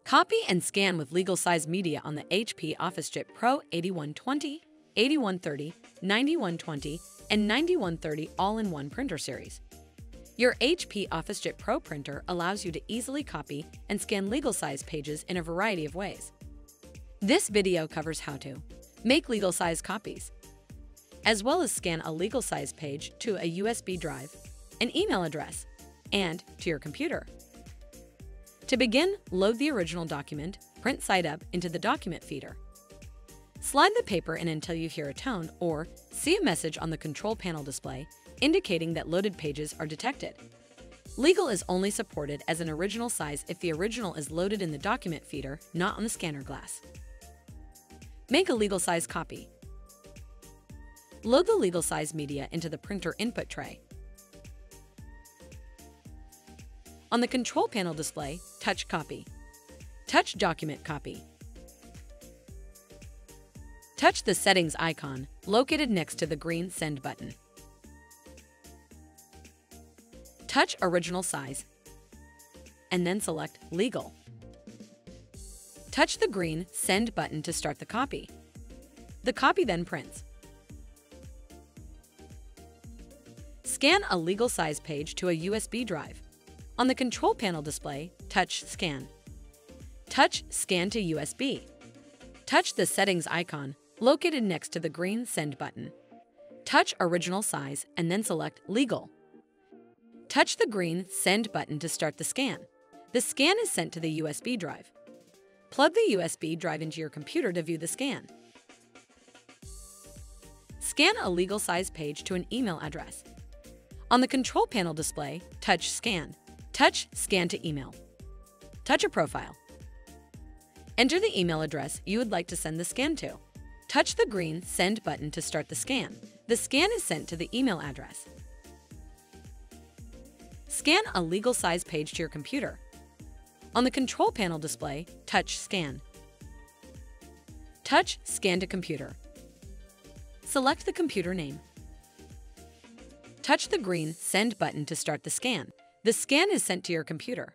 Copy and scan with legal size media on the HP OfficeJet Pro 8120, 8130, 9120, and 9130 all-in-one printer series. Your HP OfficeJet Pro printer allows you to easily copy and scan legal size pages in a variety of ways. This video covers how to make legal size copies, as well as scan a legal size page to a USB drive, an email address, and to your computer. To begin, load the original document, print side up, into the document feeder. Slide the paper in until you hear a tone or see a message on the control panel display indicating that loaded pages are detected. Legal is only supported as an original size if the original is loaded in the document feeder, not on the scanner glass. Make a legal size copy. Load the legal size media into the printer input tray. On the control panel display, touch Copy. Touch Document Copy. Touch the settings icon located next to the green Send button. Touch Original Size, and then select Legal. Touch the green Send button to start the copy. The copy then prints. Scan a legal size page to a USB drive. On the control panel display, touch Scan. Touch Scan to USB. Touch the settings icon located next to the green Send button. Touch Original Size and then select Legal. Touch the green Send button to start the scan. The scan is sent to the USB drive. Plug the USB drive into your computer to view the scan. Scan a legal size page to an email address. On the control panel display, touch Scan. Touch Scan to Email. Touch a profile. Enter the email address you would like to send the scan to. Touch the green Send button to start the scan. The scan is sent to the email address. Scan a legal size page to your computer. On the control panel display, touch Scan. Touch Scan to Computer. Select the computer name. Touch the green Send button to start the scan. The scan is sent to your computer.